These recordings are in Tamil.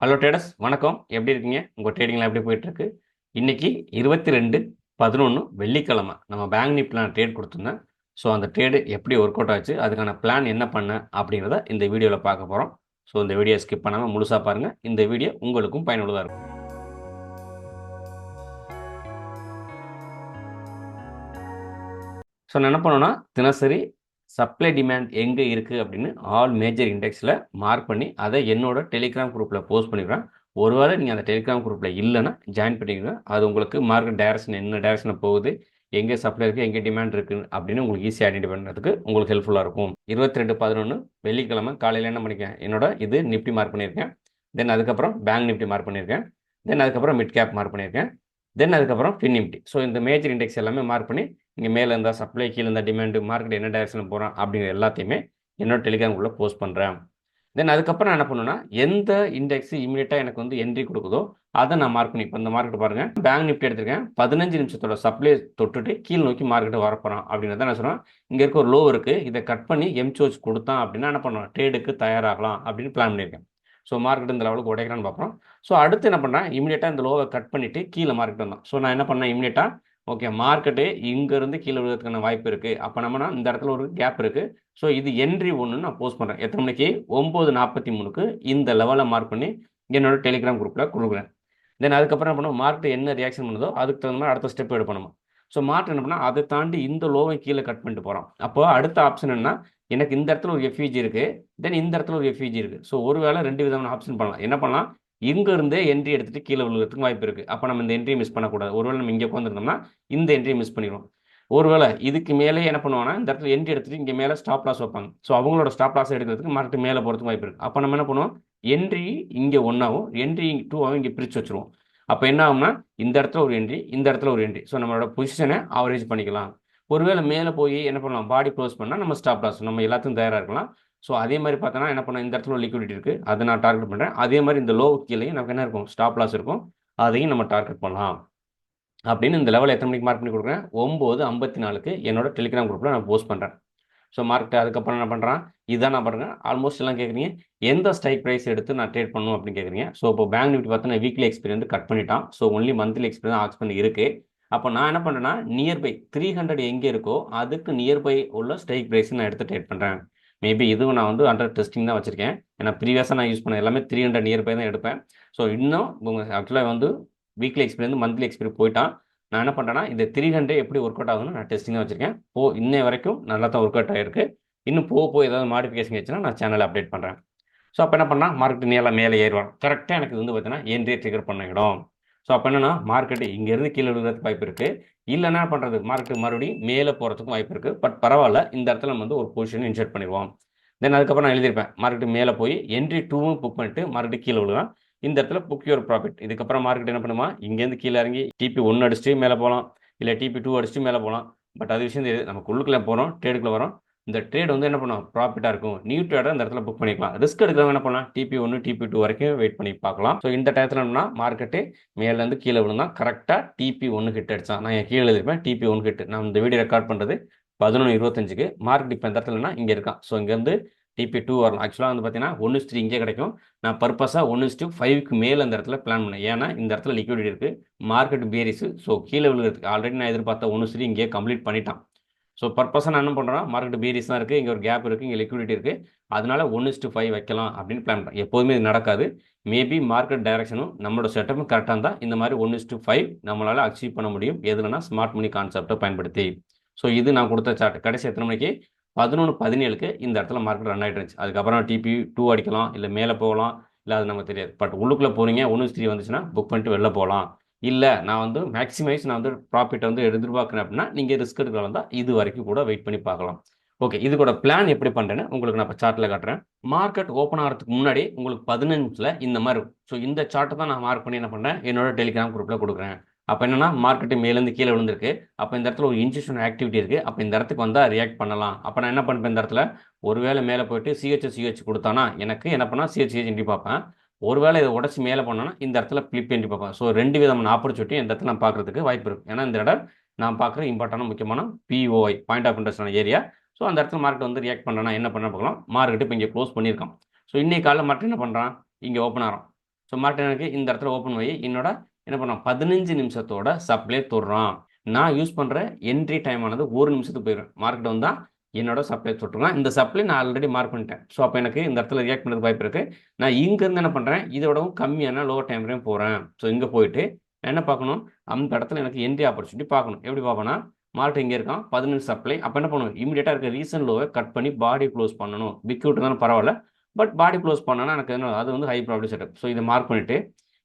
ஹலோ ட்ரேடர்ஸ் வணக்கம். எப்படி இருக்கீங்க? உங்கள் ட்ரேடிங்லாம் எப்படி போயிட்டுருக்கு? இன்னைக்கு 22/11 வெள்ளிக்கிழமை நம்ம பேங்க் நிஃப்டியில் நான் ட்ரேட் கொடுத்துருந்தேன். ஸோ அந்த ட்ரேடு எப்படி ஒர்க் அவுட் ஆச்சு, அதுக்கான பிளான் என்ன பண்ணேன் அப்படிங்கிறத இந்த வீடியோவில் பார்க்க போகிறோம். ஸோ இந்த வீடியோ ஸ்கிப் பண்ணாமல் முழுசாக பாருங்கள். இந்த வீடியோ உங்களுக்கும் பயனுள்ளதாக இருக்கும். ஸோ நான் என்ன பண்ணோன்னா, தினசரி சப்ளை டிமாண்ட் எங்கே இருக்குது அப்படின்னு ஆல் மேஜர் இண்டெக்ஸில் மார்க் பண்ணி அதை என்னோட டெலிகிராம் குரூப்பில் போஸ்ட் பண்ணிடுறேன். ஒருவேளை நீங்கள் அந்த டெலிகிராம் குரூப்பில் இல்லைன்னா ஜாயின் பண்ணிக்கோங்க. அது உங்களுக்கு மார்க்கெட் டைரக்ஷன் என்ன டைரக்ஷனில் போகுது, எங்கே சப்ளை இருக்குது, எங்கே டிமாண்ட் இருக்குது அப்படின்னு உங்களுக்கு ஈஸியாக ஐடென்டிஃபை பண்ணுறதுக்கு உங்களுக்கு ஹெல்ப்ஃபுல்லாக இருக்கும். 22/11 வெள்ளிக்கிழமை காலையில் என்ன பண்ணிக்கேன், என்னோட இது நிஃப்டி மார்க் பண்ணியிருக்கேன். தென் அதுக்கப்புறம் பேங்க் நிஃப்டி மார்க் பண்ணியிருக்கேன். தென் அதுக்கப்புறம் மிட் கேப் மார்க் பண்ணியிருக்கேன். தென் அதுக்கப்புறம் ஃபின் நிஃப்டி. ஸோ இந்த மேஜர் இண்டெக்ஸ் எல்லாமே மார்க் பண்ணி இங்கே மேலே இருந்தால் சப்ளை, கீழே இருந்தால் டிமாண்டு, மார்க்கெட் என்ன டைரக்ஷனில் போகிறோம் அப்படிங்கிற எல்லாத்தையுமே என்னோட டெலிகிராம்குள்ளே போஸ்ட் பண்ணுறேன். தென் அதுக்கப்புறம் நான் என்ன பண்ணுவேன்னா, எந்த இண்டெக்ஸ் இமீடியட்டாக எனக்கு வந்து என்ட்ரி கொடுக்குதோ அதை நான் மார்க் பண்ணி, இப்போ இந்த மார்க்கெட் பாருங்கள், பேங்க் நிஃப்டி எடுத்திருக்கேன். 15 நிமிஷத்தோட சப்ளை தொட்டுட்டு கீழ் நோக்கி மார்க்கெட்டு வரப்போகிறோம் அப்படிங்கிறத நான் சொல்கிறேன். இங்கே இருக்க ஒரு லோ இருக்குது, இதை கட் பண்ணி எம்சோச் கொடுத்தான் அப்படின்னா என்ன பண்ணுவேன், ட்ரேடுக்கு தயாராகலாம் அப்படின்னு பிளான் பண்ணியிருக்கேன். ஸோ மார்க்கெட் இந்த லெவலுக்கு உடைக்கிறான்னு பார்க்குறோம். ஸோ அடுத்து என்ன பண்ணுறேன், இமீடியட்டாக இந்த லோவை கட் பண்ணிவிட்டு கீழே மார்க்கெட் வந்தோம். ஸோ நான் என்ன பண்ணேன், இமீடியட்டாக ஓகே மார்க்கெட்டு இங்கேருந்து கீழே விழுறதுக்கான வாய்ப்பு இருக்குது. அப்போ நம்மனா இந்த இடத்துல ஒரு கேப் இருக்குது. ஸோ இது என்ட்ரி ஒன்று நான் போஸ்ட் பண்ணுறேன். எத்தனை மணிக்கு? 9:43க்கு இந்த லெவலில் மார்க் பண்ணி என்னோட டெலிகிராம் குரூப்பில் கொடுக்குறேன். தென் அதுக்கப்புறம் என்ன பண்ணுவோம், மார்க்கெட் என்ன ரியாக்ஷன் பண்ணுதோ அதுக்கு தகுந்த மாதிரி அடுத்த ஸ்டெப் எடுப்போம் நம்ம. ஸோ மார்க்கெட் என்ன பண்ணால் அதை தாண்டி இந்த லோவை கீழே கட் பண்ணிட்டு போகிறோம். அப்போ அடுத்த ஆப்ஷன் என்ன, எனக்கு இந்த இடத்துல ஒரு எஃப்இஜி இருக்குது, தென் இந்த இடத்துல ஒரு எஃப்இஜி இருக்குது. ஸோ ஒருவேளை 2 விதமான ஆப்ஷன் பண்ணலாம். என்ன பண்ணலாம், இங்கேருந்தே என்ட்ரி எடுத்துகிட்டு கீழே விழுகிறதுக்கு வாய்ப்பு இருக்குது. அப்போ நம்ம இந்த என்ட்ரி மிஸ் பண்ணக்கூடாது. ஒருவேளை நம்ம இங்கே உட்காந்துருந்தோம்னா இந்த என்ட்ரி மிஸ் பண்ணிடுவோம். ஒருவேளை இதுக்கு மேலே என்ன பண்ணுவாங்கன்னா, இந்த இடத்துல என்ட்ரி எடுத்துகிட்டு இங்கே மேலே ஸ்டாப் லாஸ் வைப்பாங்க. ஸோ அவங்களோட ஸ்டாப் லாஸ் எடுக்கிறதுக்கு மார்க்கெட் மேலே போகிறதுக்கு வாய்ப்பு இருக்குது. அப்போ நம்ம என்ன பண்ணுவோம், என்ட்ரி இங்கே 1ஆகவும் என்ட்ரி 2ஆகவும் இங்கே பிரித்து வச்சுருவோம். அப்போ என்ன ஆகும்னா, இந்த இடத்துல ஒரு என்ட்ரி, இந்த இடத்துல ஒரு என்ட்ரி. ஸோ நம்மளோட பொசிஷனை ஆவரேஜ் பண்ணிக்கலாம். ஒருவேளை மேலே போய் என்ன பண்ணலாம், பாடி க்ளோஸ் பண்ணால் நம்ம ஸ்டாப் லாஸ் நம்ம எல்லாத்துக்கும் தயாராக இருக்கலாம். ஸோ அதே மாதிரி பார்த்தோன்னா என்ன பண்ண, இந்த இடத்துல ஒரு லிக்விடிட்டி இருக்குது, அதை நான் டார்கெட் பண்ணுறேன். அதே மாதிரி இந்த லோ கீழேயும் நமக்கு என்ன இருக்கும், ஸ்டாப் லாஸ் இருக்கும், அதையும் நம்ம டார்கெட் பண்ணலாம் அப்படின்னு இந்த லெவலில் எத்தனை மணிக்கு மார்க் பண்ணி கொடுக்குறேன், 9:54க்கு என்னோட டெலிகிராம் குரூப்பில் நான் போஸ்ட் பண்ணுறேன். ஸோ மார்க்கெட் அதுக்கப்புறம் என்ன பண்ணுறான், இதுதான் நான் பண்ணுறேன். ஆல்மோஸ்ட் எல்லாம் கேட்குறீங்க எந்த ஸ்ட்ரைக் ப்ரைஸ் எடுத்து நான் ட்ரேட் பண்ணணும் அப்படின்னு கேட்குறீங்க. ஸோ இப்போ பேங்க் நிஃப்டி பார்த்தோன்னா வீக்லி எக்ஸ்பீரி வந்து கட் பண்ணிட்டான். ஸோ ஒன்லி மந்த்லி எக்ஸ்பீரி தான் ஆக்ஸ் பண்ணி இருக்குது. அப்போ நான் என்ன பண்ணுறேன்னா, நியர்பை 300 எங்கே இருக்கோ அதுக்கு நியர்பை உள்ள ஸ்ட்ரைக் ப்ரைஸ் நான் எடுத்து ட்ரேட் பண்ணுறேன். மேபி இதுவும் நான் வந்து அண்டர் டெஸ்டிங் தான் வச்சுருக்கேன். ஏன்னா ப்ரீவியஸாக நான் யூஸ் பண்ண எல்லாமே 300 நியர்பை தான் எடுப்பேன். ஸோ இன்னும் ஆக்சுவலாக வந்து வீக்லி எக்ஸ்பீரி வந்து மந்த்லி எக்ஸ்பீரி போயிட்டான். நான் என்ன பண்ணுறேன்னா, இந்த 300 எப்படி ஒர்க் அவுட் ஆகுதுன்னு நான் டெஸ்டிங் தான் வச்சுருக்கேன். இன்னை வரைக்கும் நல்லா தான் ஒர்க் அவுட் ஆகிருக்கு. இன்னும் போக ஏதாவது மாடிஃபிகேஷன் வச்சுன்னா நான் சேனலை அப்டேட் பண்ணுறேன். ஸோ அப்போ என்ன பண்ணால் மார்க்கெட் மேலே ஏறுவாங்க. கரெக்டாக எனக்கு இது வந்து பார்த்தீங்கன்னா என்ட்ரியை ட்ரிகர் பண்ணிடும். ஸோ அப்போ என்னன்னா, மார்க்கெட்டு இங்கேருந்து கீழே விழுகிறதுக்கு வாய்ப்பு இருக்குது. இல்லைன்னா பண்ணுறது, மார்க்கெட் மறுபடியும் மேலே போகிறதுக்கும் வாய்ப்பு இருக்குது. பட் பரவாயில்ல, இந்த இடத்துல நம்ம வந்து ஒரு பொசிஷன் இன்சர்ட் பண்ணிடுவோம். தென் அதுக்கப்புறம் நான் எழுதியிருப்பேன், மார்க்கெட் மேலே போய் என்ட்ரி 2வும் புக் பண்ணிட்டு மார்க்கெட் கீழே விழுலாம். இந்த இடத்துல புக் யுவர் ப்ராஃபிட். இதுக்கப்புறம் மார்க்கெட் என்ன பண்ணுமா, இங்கேருந்து கீழே இறங்கி டிபி 1 அடிச்சுட்டு மேலே போகலாம், இல்லை டிபி 2 அடிச்சுட்டு மேலே போகலாம். பட் அது விஷயம் தெரியுது, நமக்கு உள்ளுக்குள்ளே போகிறோம், ட்ரேடுக்குள்ளே வரோம். இந்த ட்ரேட் வந்து என்ன பண்ணும், ப்ராஃபிட்டாக இருக்கும். நியூ ட்ரேடர் இந்த இடத்துல புக் பண்ணிக்கலாம். ரிஸ்க் எடுக்கிறவங்க என்ன பண்ணலாம், TP1 TP2 வரைக்கும் வெயிட் பண்ணி பார்க்கலாம். ஸோ இந்த டயத்தில் என்னன்னா, மார்க்கெட்டு மேலேருந்து கீழே விழுந்தா கரெக்டாக TP1 ஹிட் அடிச்சான். நான் கீழே எழுதிருப்பேன் TP1 ஹிட். நான் இந்த வீடியோ ரெக்கார்ட் பண்ணுறது 11:25க்கு. மார்க்கெட் இப்போ இந்த இடத்துலனா இங்கே இருக்கான். ஸோ இங்கேருந்து TP2 வரலாம். ஆக்சுவலாக வந்து பார்த்தீங்கன்னா 1:3 இங்கே கிடைக்கும். நான் பர்பஸாக 1:5க்கு மேலே இந்த இடத்துல பிளான் பண்ணேன். ஏன்னா இந்த இடத்துல லிக்விடிட்டி இருக்குது, மார்க்கெட் பேரிஸு. ஸோ கீழே விழுகிறதுக்கு ஆல்ரெடி நான் எதிர்பார்த்த 1:3 இங்கே கம்ப்ளீட் பண்ணிட்டான். ஸோ பர்பஸாக நான் என்ன பண்ணுறேன், மார்க்கெட் பேரிஸ் தான் இருக்குது, இங்கே ஒரு கேப் இருக்குது, இங்கே லிக்விடிட்டி இருக்குது, அதனால 1:5 வைக்கலாம் அப்படின்னு பிளான் பண்ணுறேன். எப்போதுமே இது நடக்காது. மேபி மார்க்கெட் டைரக்ஷனும் நம்மளோட செட்டப்பும் கரெக்டாக இருந்தால் இந்த மாதிரி 1:5 நம்மளால் அச்சீவ் பண்ண முடியும். எதுலனா ஸ்மார்ட் மணி கான்செப்டை பயன்படுத்தி. ஸோ இது நான் கொடுத்த சார்ட். கடைசி எத்தனை மணிக்கு, 11:17க்கு இந்த இடத்துல மார்க்கெட் ரன் ஆகிட்டு இருந்துச்சு. அதுக்கப்புறம் TP2 அடிக்கலாம், இல்லை மேலே போகலாம், இல்லை அது நமக்கு தெரியாது. பட் உள்ளுக்குள்ளே போகிறீங்க 1:3 வந்துச்சுன்னா புக் பண்ணிட்டு வெளில போகலாம். இல்லை நான் வந்து மேக்ஸிமைஸ், நான் வந்து ப்ராஃபிட் வந்து எதிர்பார்க்குறேன் அப்படின்னா நீங்கள் ரிஸ்க் எடுக்கலாம் தான், இது வரைக்கும் கூட வெயிட் பண்ணி பார்க்கலாம். ஓகே, இதுக்கூட பிளான் எப்படி பண்ணுறேன்னு உங்களுக்கு நான் இப்போ சார்ட்டில் காட்டுறேன். மார்க்கெட் ஓப்பன் ஆகிறதுக்கு முன்னாடி உங்களுக்கு 15 நிமிஷத்தில் இந்த மாதிரி இருக்கும். ஸோ இந்த சார்ட்டை தான் நான் மார்க் பண்ணி என்ன பண்ணுறேன், என்னோட டெலிகிராம் குரூப்பில் கொடுக்குறேன். அப்போ என்னன்னா, மார்க்கெட்டு மேலேருந்து கீழே விழுந்திருக்கு. அப்போ இந்த இடத்துல ஒரு இன்ஜெக்ஷன் ஆக்டிவிட்டி இருக்குது. அப்போ இந்த இடத்துக்கு வந்தால் ரியாக்ட் பண்ணலாம். அப்போ நான் என்ன பண்ணுறேன், இந்த இடத்துல ஒருவேளை மேலே போயிட்டு CH கொடுத்தானா எனக்கு என்ன பண்ணால் CH எண்டி பார்ப்பேன். ஒருவேளை இதை உடச்சி மேலே பண்ணோன்னா இந்த இடத்துல ஃப்ளிப் எண்டி பார்ப்பேன். ஸோ 2 விதமான ஆப்பர்ச்சுனிட்டி இந்த இடத்துல நான் பார்க்குறதுக்கு வாய்ப்பு இருக்குது. ஏன்னா இந்த இடம் நான் பார்க்குற இம்பார்ட்டான முக்கியமான POI, பாயிண்ட் ஆஃப் இன்ட்ரெஸ்டான ஏரியா. ஸோ அந்த இடத்துல மார்க்கெட் வந்து ரியாக்ட் பண்ணுறேன்னா என்ன பண்ண பார்க்கலாம். மார்க்கெட் இப்போ இங்கே க்ளோஸ் பண்ணியிருக்கான். ஸோ இன்னைக்கு காலையில் மார்க்கெட் என்ன பண்ணுறான், இங்கே ஓப்பன் ஆகிறோம். ஸோ மார்க்கெட் எனக்கு இந்த இடத்துல ஓப்பன் ஆகி என்னோட என்ன பண்ணுறான் 15 நிமிஷத்தோட சப்ளை தொடுறான். நான் யூஸ் பண்ணுற என்ட்ரி டைம் ஆனது 1 நிமிஷத்துக்கு போயிடும். மார்க்கெட் வந்தால் என்னோட சப்ளை தொட்டுருலாம். இந்த சப்ளை நான் ஆல்ரெடி மார்க் பண்ணிட்டேன். ஸோ அப்போ எனக்கு இந்த இடத்துல ரியாக்ட் பண்ணுறதுக்கு வாய்ப்பு இருக்குது. நான் இங்கேருந்து என்ன பண்ணுறேன், இதோடவும் கம்மியான லோவர் டைம் ஃப்ரேம் போகிறேன். ஸோ இங்கே போயிட்டு நான் என்ன பார்க்கணும், அந்த இடத்துல எனக்கு என்ட்ரி ஆப்பர்ச்சுனிட்டி பார்க்கணும். எப்படி பார்ப்பேன்னா, மார்க்கெட் இங்கே இருக்கான் 15 சப்ளை. அப்போ என்ன பண்ணுவோம், இமீடியட்டாக இருக்க ரீசன் லோவை கட் பண்ணி பாடி க்ளோஸ் பண்ணணும். பிக் விட்டு தானே பரவாயில்ல, பட் பாடி க்ளோஸ் பண்ணனா எனக்கு அது வந்து ஹை ப்ராபிலிட்டி செட்டப். ஸோ இதை மார்க் பண்ணிவிட்டு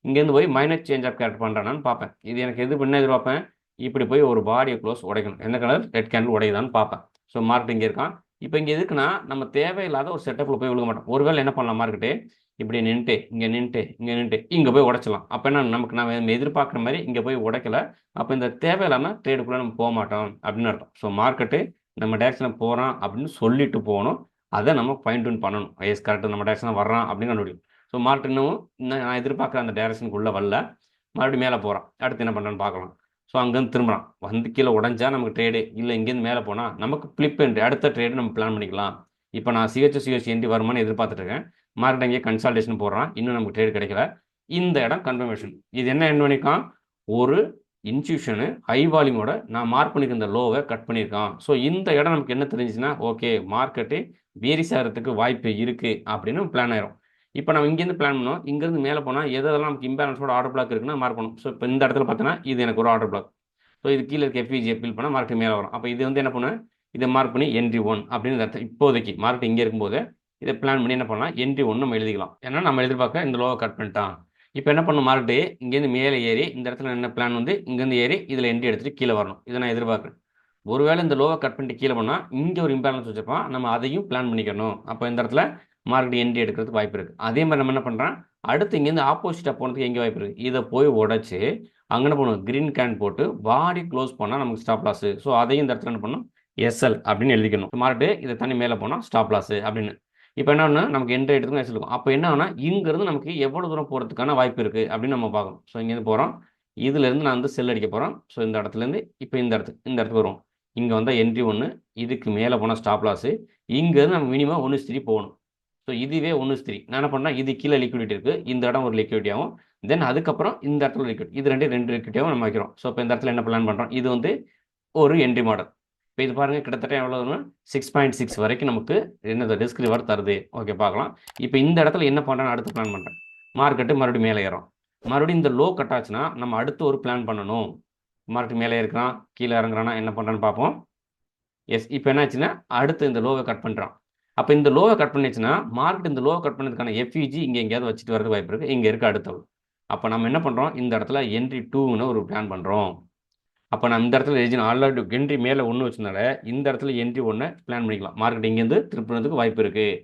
இங்கேருந்து போய் மைனஸ் சேஞ்ச் ஆஃப் கேரக்டர் பண்ணுறானான்னு பார்ப்பேன். இது எனக்கு எது பண்ண எதிர்பார்ப்பேன், இப்படி போய் ஒரு பாடியை க்ளோஸ் உடைக்கணும். எந்த கலர், ரெட் கேண்டில் உடையுதான்னு பார்ப்பேன். ஸோ மார்க்கெட் இங்கே இருக்கான். இப்போ இங்கே எதுக்குன்னா, நம்ம தேவையில்லாத ஒரு செட்டப்பில் போய் விழுக மாட்டோம். ஒருவேளை என்ன பண்ணலாம், மார்க்கெட்டு இப்படி நின்றுட்டு இங்கே போய் உடைச்சலாம். அப்போ என்ன, நமக்கு நம்ம எதிர்பார்க்குற மாதிரி இங்கே போய் உடைக்கல. அப்போ இந்த தேவையில்லாமல் ட்ரேடுக்குள்ளே நம்ம போக மாட்டோம் அப்படின்னு அர்த்தம். ஸோ மார்க்கெட்டு நம்ம டேரக்ஷனில் போகிறான் அப்படின்னு சொல்லிட்டு போகணும். அதை நம்ம ஃபைன் டியூன் பண்ணணும். எஸ் கரெக்டாக நம்ம டேரக்ஷனில் வர்றான் அப்படின்னு கண்டுபிடிக்கும். ஸோ மார்க்கெட் இன்னும் நான் எதிர்பார்க்குற அந்த டேரக்ஷனுக்குள்ளே வரல, மறுபடியும் மேலே போகிறான். அடுத்து என்ன பண்ணுறான்னு பார்க்கலாம். ஸோ அங்கேருந்து திரும்புறான், வந்து கீழே உடஞ்சா நமக்கு ட்ரேடு, இல்லை இங்கேருந்து மேலே போனால் நமக்கு ஃப்ளிப் என்ட்ரி, அடுத்த ட்ரேடு நம்ம பிளான் பண்ணிக்கலாம். இப்போ நான் சிஹெச் என்ட்ரி வருமானு எதிர்பார்த்துட்டு இருக்கேன். மார்க்கெட் அங்கேயே கன்சால்டேஷன் போடுறான், இன்னும் நமக்கு ட்ரேடு கிடைக்கல. இந்த இடம் கன்ஃபர்மேஷன். இது என்ன பண்ணியிருக்கான், ஒரு இன்ஸ்டியூஷனு ஹை வால்யூமோட நான் மார்க் பண்ணியிருக்க இந்த லோவை கட் பண்ணியிருக்கான். ஸோ இந்த இடம் நமக்கு என்ன தெரிஞ்சுன்னா, ஓகே மார்க்கெட்டு வேரிஸ் ஆகிறதுக்கு வாய்ப்பு இருக்குது அப்படின்னு பிளான் ஆயிரும். இப்போ நம்ம இங்கேருந்து பிளான் பண்ணோம், இங்கேருந்து மேலே போனால் எதெல்லாம் நமக்கு இம்பேலன்ஸோட ஆர்டர் பிளாக் இருக்குன்னா மார்க் பண்ணும். ஸோ இப்போ இந்த இடத்துல பார்த்தோன்னா இது எனக்கு ஒரு ஆர்டர் பிளாக். ஸோ இது கீழே இருக்க எஃப்இஜியை ஃபில் பண்ணால் மார்க்கெட் மேலே வரும். அப்போ இது வந்து என்ன பண்ணுவேன், இதை மார்க் பண்ணி என்ட்ரி 1 அப்படின்னு அர்த்தம். இப்போதைக்கு மார்க்கெட் இங்கே இருக்கும்போது இதை பிளான் பண்ணி என்ன பண்ணலாம், என்ட்ரி 1 நம்ம எழுதிக்கலாம். ஏன்னா நம்ம எதிர்பார்க்க இந்த லோவை கட் பண்ணிட்டான். இப்போ என்ன பண்ணும், மார்க்கெட்டு இங்கேருந்து மேலே ஏறி இந்த இடத்துல என்ன பிளான் வந்து இங்கேருந்து ஏறி இதில் என்ட்ரி எடுத்துகிட்டு கீழே வரணும். இதை நான் எதிர்பார்க்குறேன். ஒருவேளை இந்த லோவை கட் பண்ணிட்டு கீழே பண்ணால் இங்கே ஒரு இம்பேலன்ஸ் வச்சிருப்பான், நம்ம அதையும் பிளான் பண்ணிக்கணும். அப்போ இந்த இடத்துல மார்க்கெட் என்ட்ரி எடுக்கிறதுக்கு வாய்ப்பு இருக்குது. அதே மாதிரி நம்ம என்ன பண்ணுறோம், அடுத்து இங்கேருந்து ஆப்போசிட்டாக போனதுக்கு எங்கே வாய்ப்பு இருக்குது, இதை போய் உடச்சி அங்கே என்ன பண்ணுவோம், க்ரீன் கேன் போட்டு பாடி க்ளோஸ் பண்ணால் நமக்கு ஸ்டாப் லாஸு. ஸோ அதையும் இந்த இடத்துல என்ன பண்ணணும், எஸ்எல் அப்படின்னு எழுதிக்கணும். மார்க்கெட்டு இதை தண்ணி மேலே போனால் ஸ்டாப் லாஸு அப்படின்னு. இப்போ என்ன ஒன்று, நமக்கு என்ட்ரி எடுத்துக்கும் எஸ்எல் இருக்கும். அப்போ என்ன ஆகுனா, இங்கேருந்து நமக்கு எவ்வளோ தூரம் போகிறதுக்கான வாய்ப்பு இருக்குது அப்படின்னு நம்ம பார்க்கணும். ஸோ இங்கேருந்து போகிறோம், இதுலேருந்து நான் வந்து செல் அடிக்க போகிறோம். ஸோ இந்த இடத்துலேருந்து இப்போ இந்த இடத்துக்கு வருவோம். இங்கே வந்தால் என்ட்ரி 1, இதுக்கு மேலே போனால் ஸ்டாப் லாஸு. இங்கேருந்து நம்ம மினிமம் 1:3 போகணும். ஸோ இதுவே 1:3 நான் என்ன பண்ணேன், இது கீழே லிக்விடிட்டி இருக்குது, இந்த இடம் ஒரு லிக்விடிட்டி ஆகும். தென் அதுக்கப்புறம் இந்த இடத்துல லிக்விட், இது ரெண்டு லிக்விடிட்டியாகவும் நம்ம வைக்கிறோம். ஸோ இப்போ இந்த இடத்துல என்ன பிளான் பண்ணுறோம், இது வந்து ஒரு என்ட்ரி மாடல். இப்போ இது பாருங்கள், கிட்டத்தட்ட எவ்வளோ 6.6 வரைக்கும் நமக்கு என்னது ரிஸ்க் ரிவார்ட் தருது. ஓகே பார்க்கலாம். இப்போ இந்த இடத்துல என்ன பண்ணுறேன்னு அடுத்து பிளான் பண்ணுறேன். மார்க்கெட்டு மறுபடியும் மேலே ஏறும், மறுபடியும் இந்த லோ கட் ஆச்சுன்னா நம்ம அடுத்து ஒரு பிளான் பண்ணணும். மார்க்கெட் மேலே இருக்கிறான், கீழே இறங்குறானா, என்ன பண்ணுறான்னு பார்ப்போம். எஸ் இப்போ என்ன ஆச்சுன்னா, அடுத்து இந்த லோவை கட் பண்ணுறான். அப்போ இந்த லோவை கட் பண்ணிச்சுன்னா மார்க்கெட் இந்த லோவை கட் பண்ணதுக்கான எஃப்இஜி இங்கே எங்கேயாவது வச்சுட்டு வரது வாய்ப்பு இருக்குது. இங்கே இருக்க அடுத்தவள். அப்போ நம்ம என்ன பண்ணுறோம், இந்த இடத்துல என்ட்ரி 2ன்னு ஒரு பிளான் பண்ணுறோம். அப்போ நான் இந்த இடத்துல ரீஜன் ஆல்ரெடி என்ட்ரி மேலே 1 வச்சதுனால இந்த இடத்துல என்ட்ரி 1 பிளான் பண்ணிக்கலாம். மார்க்கெட் இங்கேருந்து திருப்பினதுக்கு வாய்ப்பு இருக்குது.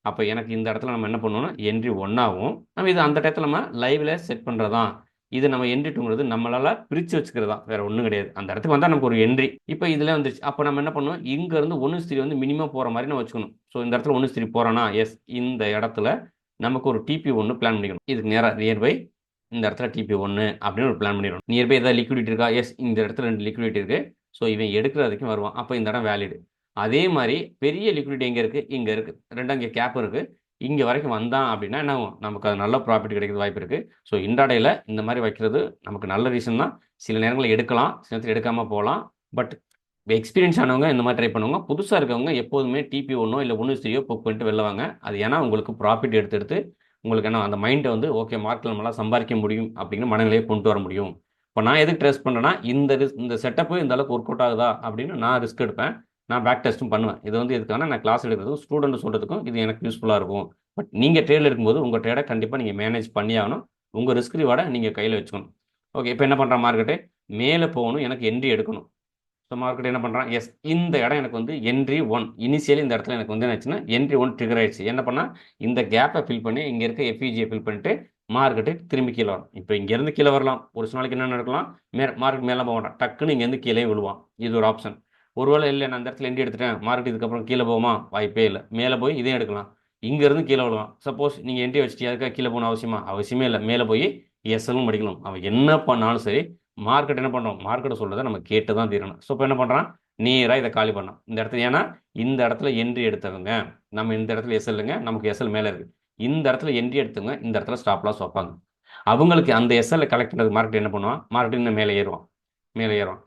அப்போ எனக்கு இந்த இடத்துல நம்ம என்ன பண்ணணும்னா என்ட்ரி 1 ஆகும். நம்ம இது அந்த டயத்தில் நம்ம லைவில் செட் பண்ணுறதான். இது நம்ம என்ட்ரி 2ங்கிறது நம்மளால பிரித்து வச்சுக்கிறதா, வேற ஒன்றும் கிடையாது. அந்த இடத்துக்கு வந்தால் நமக்கு ஒரு என்ட்ரி இப்போ இதில் வந்துருச்சு. அப்போ நம்ம என்ன பண்ணணும், இங்கேருந்து 1:3 வந்து மினிமம் போகிற மாதிரி நம்ம வச்சுக்கணும். ஸோ இந்த இடத்துல 1:3 போகிறோன்னா எஸ், இந்த இடத்துல நமக்கு ஒரு டிபி 1 பிளான் பண்ணிக்கணும். இதுக்கு நேராக நியர்பை இந்த இடத்துல டிபி 1 அப்படின்னு ஒரு பிளான் பண்ணிடணும். நியர்பை ஏதாவது லிக்விடிட்டி இருக்கா, எஸ் இந்த இடத்துல 2 லிக்விடிட்டி இருக்குது. ஸோ இவன் எடுக்கிறதுக்கும் வருவான். அப்போ இந்த இடம் வேலிடு. அதே மாதிரி பெரிய லிக்விடிட்டி எங்கே இருக்குது, இங்கே இருக்குது. ரெண்டாம் இங்கே கேப் இருக்குது. இங்கே வரைக்கும் வந்தான் அப்படின்னா என்ன ஆகும், நமக்கு அது நல்ல ப்ராஃபிட் கிடைக்கிறது வாய்ப்பு இருக்குது. ஸோ இன்ட்ராடேயில் இந்த மாதிரி வைக்கிறது நமக்கு நல்ல ரீசன் தான். சில நேரங்களில் எடுக்கலாம், சில நேரத்தில் எடுக்காமல் போகலாம். பட் எக்ஸ்பீரியன்ஸ் ஆனவங்க இந்த மாதிரி ட்ரை பண்ணுவாங்க. புதுசாக இருக்கவங்க எப்போதுமே டிபி 1 இல்லை 1:3 புக் பண்ணிட்டு வெளில வாங்க. அது ஏன்னா உங்களுக்கு ப்ராஃபிட் எடுத்து உங்களுக்கு என்ன அந்த மைண்டை வந்து ஓகே மார்க்கெட் நம்மளால் சம்பாதிக்க முடியும் அப்படிங்கிற மனநிலையை கொண்டு வர முடியும். இப்போ நான் எதுக்கு ட்ரெஸ் பண்ணுறேன்னா, இந்த செட்டப்பு இந்த அளவுக்கு ஒர்க் அவுட் ஆகுதா அப்படின்னு நான் ரிஸ்க் எடுப்பேன். நான் பேக் டெஸ்ட்டும் பண்ணுவேன். இது வந்து இதுக்கான நான் கிளாஸ் எடுக்கிறதுக்கும் ஸ்டூடெண்ட் சொல்கிறதுக்கும் இது எனக்கு யூஸ்ஃபுல்லாக இருக்கும். பட் நீங்கள் ட்ரேடில் இருக்கும்போது உங்கள் ட்ரேடை கண்டிப்பாக நீங்கள் மேனேஜ் பண்ணி ஆகணும். உங்கள் ரிஸ்க் ரிவார்டை நீங்கள் கையில் வச்சுக்கணும். ஓகே இப்போ என்ன பண்ணுற, மார்க்கெட்டு மேலே போகணும், எனக்கு என்ட்ரி எடுக்கணும். ஸோ மார்க்கெட் என்ன பண்ணுறான், எஸ் இந்த இடம் எனக்கு வந்து என்ட்ரி 1 இனிஷியலி இந்த இடத்துல எனக்கு வந்து என்னாச்சுன்னா என்ட்ரி 1 ட்ரிகர் ஆயிடுச்சு. என்ன பண்ணால் இந்த கேப்பை ஃபில் பண்ணி இங்கே இருக்க எஃப்இஜியை ஃபில் பண்ணிட்டு மார்க்கெட்டு திரும்பி கீழே வரும். இப்போ இங்கேருந்து கீழே வரலாம், ஒரு சில நாளைக்கு என்ன நடக்கலாம், மார்க்கெட் மேலே போக மாட்டான், டக்குன்னு இங்கேருந்து கீழே விழுவான். இது ஒரு ஆப்ஷன். ஒருவேளை இல்லை நான் அந்த இடத்துல என்ட்ரி எடுத்துட்டேன், மார்க்கெட் இதுக்கப்புறம் கீழே போகுமா, வாய்ப்பே இல்லை. மேலே போய் இதையும் எடுக்கலாம், இங்கேருந்து கீழே விழுவான். சப்போஸ் நீங்கள் என்ட்ரி வச்சுட்டு அதுக்காக கீழே போகணும் அவசியமே இல்லை. மேலே போய் எஸ்எல்லும் படிக்கலாம். அவன் என்ன பண்ணாலும் சரி, மார்க்கெட் என்ன பண்ணுறோம், மார்க்கெட்டை சொல்கிறத நம்ம கேட்டு தான் தீரணும். ஸோ இப்போ என்ன பண்ணுறான், நேராக இதை காலி பண்ணோம் இந்த இடத்துல. ஏன்னா இந்த இடத்துல என்ட்ரி எடுத்தவங்க, நம்ம இந்த இடத்துல எஸ்எல்லுங்க, நமக்கு எஸ்எல் மேலே இருக்குது. இந்த இடத்துல என்ட்ரி எடுத்தவங்க இந்த இடத்துல ஸ்டாப் லாஸ் வைப்பாங்க. அவங்களுக்கு அந்த எஸ்எல்ல கலெக்ட் பண்ணுறது மார்க்கெட் என்ன பண்ணுவான், மார்க்கெட் இன்னும் மேலே ஏறும்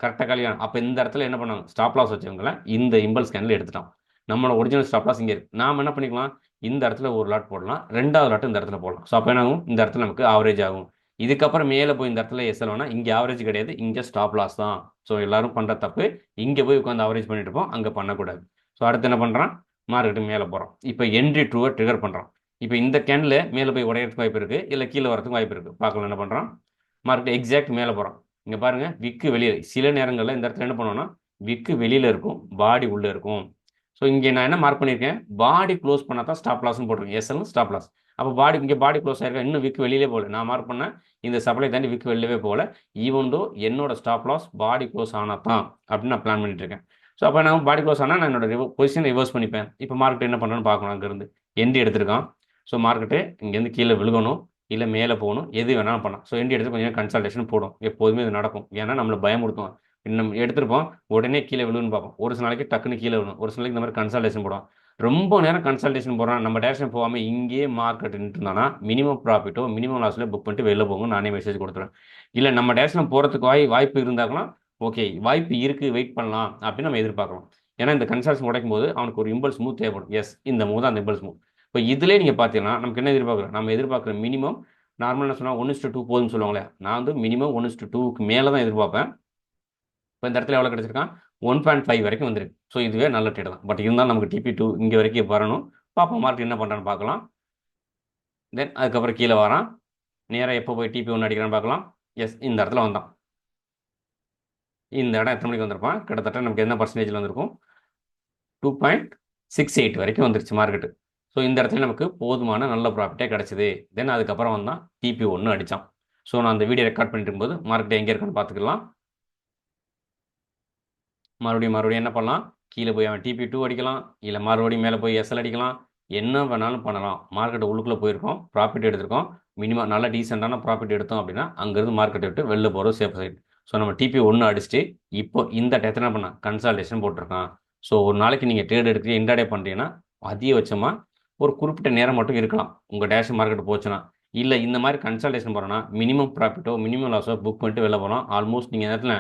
கரெக்டாக கல்யாணம். அப்போ இந்த இடத்துல என்ன பண்ணுவாங்க, ஸ்டாப் லாஸ் வச்சவங்கள இந்த இம்பல்ஸ் கேண்டில் எடுத்துட்டான். நம்மளோட ஒரிஜினல் ஸ்டாப் லாஸ் இங்கே இருக்குது. நாம் என்ன பண்ணிக்கலாம், இந்த இடத்துல ஒரு லாட் போடலாம், ரெண்டாவது லாட் இந்த இடத்துல போடலாம். ஸோ அப்போ என்ன ஆகும், இந்த இடத்துல நமக்கு ஆவரேஜ் ஆகும். இதுக்கப்புறம் மேலே போய் இந்த இடத்துல எஸ்எல் வேணால் இங்கே ஆவரேஜ் கிடையாது, இங்கே ஸ்டாப் லாஸ் தான். ஸோ எல்லாரும் பண்ணுற தப்பு, இங்கே போய் உட்காந்து ஆவரேஜ் பண்ணிட்டு இருப்போம், அங்கே பண்ணக்கூடாது. ஸோ அடுத்து என்ன பண்ணுறான், மார்க்கெட்டு மேலே போகிறோம். இப்போ என்ட்ரி ட்ரூவை ட்ரிகர் பண்ணுறான். இப்போ இந்த கேண்டில் மேலே போய் உடையிறதுக்கு வாய்ப்பு இருக்குது, இல்லை கீழே வரதுக்கு வாய்ப்பு இருக்குது. பார்க்கலாம் என்ன பண்ணுறான், மார்க்கெட் எக்ஸாக்ட் மேலே போகிறான். இங்கே பாருங்கள், விக்கு வெளியே, சில நேரங்களில் இந்த இடத்துல என்ன பண்ணுவோம்னா விக்கு வெளியில் இருக்கும், பாடி உள்ளே இருக்கும். ஸோ இங்கே நான் என்ன மார்க் பண்ணியிருக்கேன், பாடி க்ளோஸ் பண்ணால் தான் ஸ்டாப் லாஸ்னு போட்டிருக்கேன், எஸ்எல்னு ஸ்டாப் லாஸ். அப்போ இங்கே பாடி க்ளோஸ் ஆயிருக்கேன், இன்னும் விக்கு வெளியிலே போகல. நான் மார்க் பண்ணேன் இந்த சப்ளை தாண்டி விக்கு வெளியவே போகல. ஈவன் தோ என்னோட ஸ்டாப் லாஸ் பாடி க்ளோஸ் ஆனால் தான் அப்படின்னு நான் பிளான் பண்ணிட்டு இருக்கேன். ஸோ அப்போ நான் பாடி க்ளோஸ் ஆனால் நான் என்னோட பொசிஷன் ரிவர்ஸ் பண்ணிப்பேன். இப்போ மார்க்கெட் என்ன பண்ணுறேன்னு பார்க்கணும். அங்கேருந்து எண்டி எடுத்திருக்கான். ஸோ மார்க்கெட்டு இங்கேருந்து கீழே விழுகணும், இல்லை மேலே போகணும், எது வேணாலும் பண்ணலாம். ஸோ எண்டி எடுத்து கொஞ்சம் கன்சல்டேஷன் போடும், எப்போதுமே இது நடக்கும். ஏன்னா நம்மளை பயமுறுத்துவோம். நம்ம எடுத்திருப்போம், உடனே கீழே விழுன்னு பார்ப்போம். ஒரு சில நாளைக்கு டக்குன்னு கீழே விழும், ஒரு சில நாளைக்கு இந்த மாதிரி கன்சல்டேஷன் போடும். ரொம்ப நேரம் கன்சல்டேஷன் போடுறான், நம்ம டேரக்ஷன் போகாமல் இங்கேயே மார்க்கெட் நின்றுனா மினிமம் ப்ராஃபிட்டோ மினிமம் லாஸில் புக் பண்ணிட்டு வெளில போங்க, நானே மெசேஜ் கொடுத்துருவேன். இல்லை நம்ம டேரக்ஷன் போகிறதுக்கு வாய்ப்பு இருந்தாங்கன்னா ஓகே, வாய்ப்பு இருக்குது, வெயிட் பண்ணலாம் அப்படின்னு நம்ம எதிர்பார்க்கலாம். ஏன்னா இந்த கன்சல்டேஷன் உடைக்கும் போது அவனுக்கு ஒரு இம்பல்ஸ் மூவ் தேவைப்படும். எஸ், இந்த மூவ் தான் அந்த இம்பல்ஸ் மூவ். இப்போ இதிலே நீங்கள் பார்த்தீங்கன்னா நமக்கு என்ன எதிர்பார்க்குறோம், நம்ம எதிர்பார்க்குற மினிமம் நார்மலாக சொன்னால் 1:2 போதும்னு சொல்லுவாங்களே, நான் வந்து மினிமம் 1:2க்கு மேலே தான் எதிர்பார்ப்பேன். இப்போ இந்த இடத்துல எவ்வளோ கிடச்சிருக்கான், 1.5 வரைக்கும் வந்துருக்கு. ஸோ இதுவே நல்ல ட்ரேட் தான். பட் இருந்தாலும் நமக்கு TP2 இங்கே வரைக்கும் வரணும். பார்ப்போம் மார்க்கெட் என்ன பண்ணுறான்னு பார்க்கலாம். தென் அதுக்கப்புறம் கீழே வரான், நேராக எப்போ போய் TP1 அடிக்கிறான்னு பார்க்கலாம். எஸ், இந்த இடத்துல வந்தான். இந்த இடம் எத்தனை மணிக்கு வந்திருப்பான், கிட்டத்தட்ட நமக்கு என்ன பர்சன்டேஜில் வந்திருக்கும், 2.68 வரைக்கும் வந்துருச்சு மார்க்கெட்டு. ஸோ இந்த இடத்துல நமக்கு போதுமான நல்ல ப்ராஃபிட்டே கிடச்சிது. தென் அதுக்கப்புறம் வந்தான் TP1 அடித்தான். ஸோ நான் அந்த வீடியோ ரெக்கார்ட் பண்ணிட்டு இருக்கும்போது மார்க்கெட் எங்கே இருக்கான்னு பார்த்துக்கலாம். மறுபடியும் என்ன பண்ணலாம், கீழே போய் அவன் TP2 அடிக்கலாம், இல்லை மறுபடியும் மேலே போய் SL அடிக்கலாம், என்ன வேணாலும் பண்ணலாம். மார்க்கெட் உள்ளுக்குள்ளே போயிருக்கோம், ப்ராஃபிட் எடுத்திருக்கோம், மினிமம் நல்ல டீசெண்டான ப்ராஃபிட் எடுத்தோம் அப்படின்னா அங்கேருந்து மார்க்கெட்டை விட்டு வெளில போகிறது சேஃப் சைடு. ஸோ நம்ம TP1 அடிச்சுட்டு இப்போ இந்த டயத்தில் என்ன பண்ணால் கன்சல்டேஷன் போட்டிருக்கான். ஸோ ஒரு நாளைக்கு நீங்கள் ட்ரேட் எடுத்து இன்ட்ராடே பண்ணுறீங்கன்னா அதிகபட்சமாக ஒரு குறிப்பிட்ட நேரம் மட்டும் இருக்கலாம் உங்கள் டேஷ் மார்க்கெட் போச்சுன்னா. இல்லை இந்த மாதிரி கன்சல்டேஷன் போகிறோன்னா மினிமம் ப்ராஃபிட்டோ மினிமம் லாஸோ புக் பண்ணிட்டு வெளில போகலாம். ஆல்மோஸ்ட் நீங்கள் நேரத்தில்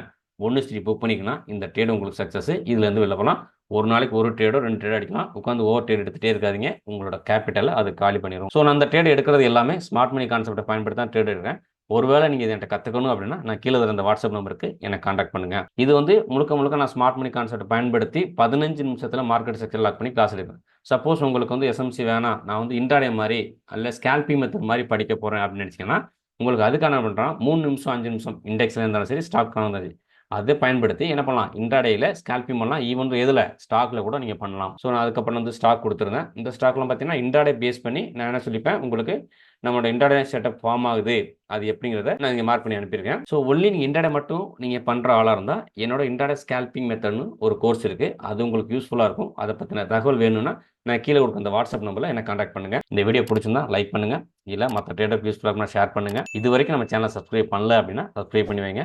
1:3 புக் பண்ணிங்கன்னா இந்த ட்ரேடு உங்களுக்கு சக்ஸஸ். இதுலேருந்து வெளில போகலாம். ஒரு நாளைக்கு ஒரு ட்ரேடோ 2 ட்ரேட் அடிக்கலாம். உட்காந்து ஓவர் ட்ரேட் எடுத்துகிட்டே இருக்காதிங்க, உங்களோட கேபிட்டலை அது காலி பண்ணிடும். ஸோ நான் அந்த ட்ரேட் எடுக்கிறது எல்லாமே ஸ்மார்ட் மணி கான்செப்டை பயன்படுத்தி தான் ட்ரேட் எடுக்கிறேன். ஒருவேளை நீங்கள் இதை என்கிட்ட கற்றுக்கணும் அப்படின்னா நான் கீழே இந்த வாட்ஸ்அப் நம்பருக்கு எனக்கு காண்டாக்ட் பண்ணுங்கள். இது வந்து முழுக்க நான் ஸ்மார்ட் மணி கான்செப்டை பயன்படுத்தி 15 நிமிஷத்தில் மார்க்கெட் செக்டர் லாக் பண்ணி கிளாஸ் எடுப்பேன். சப்போஸ் உங்களுக்கு வந்து SMC வேணாம், நான் வந்து இன்ட்ராடே மாதிரி அல்ல ஸ்கேல்பிங் மெத்தட் மாதிரி படிக்க போகிறேன் அப்படின்னு நினச்சிங்கன்னா உங்களுக்கு அதுக்கான பண்ணுறான் 3 நிமிஷம் 5 நிமிஷம் இண்டெக்ஸில் இருந்தாலும் சரி, ஸ்டாக் இருந்தாலும் சரி, அதை பயன்படுத்தி என்ன பண்ணலாம், இன்ட்ராடேயில் ஸ்கேல்பிங் பண்ணலாம். ஈவன் எதில் ஸ்டாக்கில் கூட நீங்கள் பண்ணலாம். ஸோ நான் அதுக்கப்புறம் வந்து ஸ்டாக் கொடுத்துருந்தேன். இந்த ஸ்டாக்லாம் பார்த்தீங்கன்னா இன்ட்ராடே பேஸ் பண்ணி நான் என்ன சொல்லிப்பேன், உங்களுக்கு நம்மளோட இன்ட்ராடே செட்டப் ஃபார்ம் ஆகுது அது எப்படிங்கிறத நான் இங்கே மார்க் பண்ணி அனுப்பியிருக்கேன். ஸோ ஒன்லி நீங்கள் இன்ட்ராடே மட்டும் நீங்கள் பண்ணுற ஆளாக இருந்தால் என்னோட இன்ட்ராடே ஸ்கேல்பிங் மெத்தட்னு ஒரு கோர்ஸ் இருக்குது, அது உங்களுக்கு யூஸ்ஃபுல்லாக இருக்கும். அதை பற்றின தகவல் வேணும்னா நான் கீழே கொடுக்க அந்த வாட்ஸ்அப் நம்பரில் என்ன காண்டாக்ட் பண்ணுங்கள். இந்த வீடியோ பிடிச்சிருந்தா லைக் பண்ணுங்கள், இல்லை மற்ற ட்ரேடர் யூஸ்ஃபுல்லாக ஷேர் பண்ணுங்கள். இது வரைக்கும் நம்ம சேனலை சப்ஸ்கிரைப் பண்ணல அப்படின்னா சப்ஸ்கிரைப் பண்ணி வைங்க.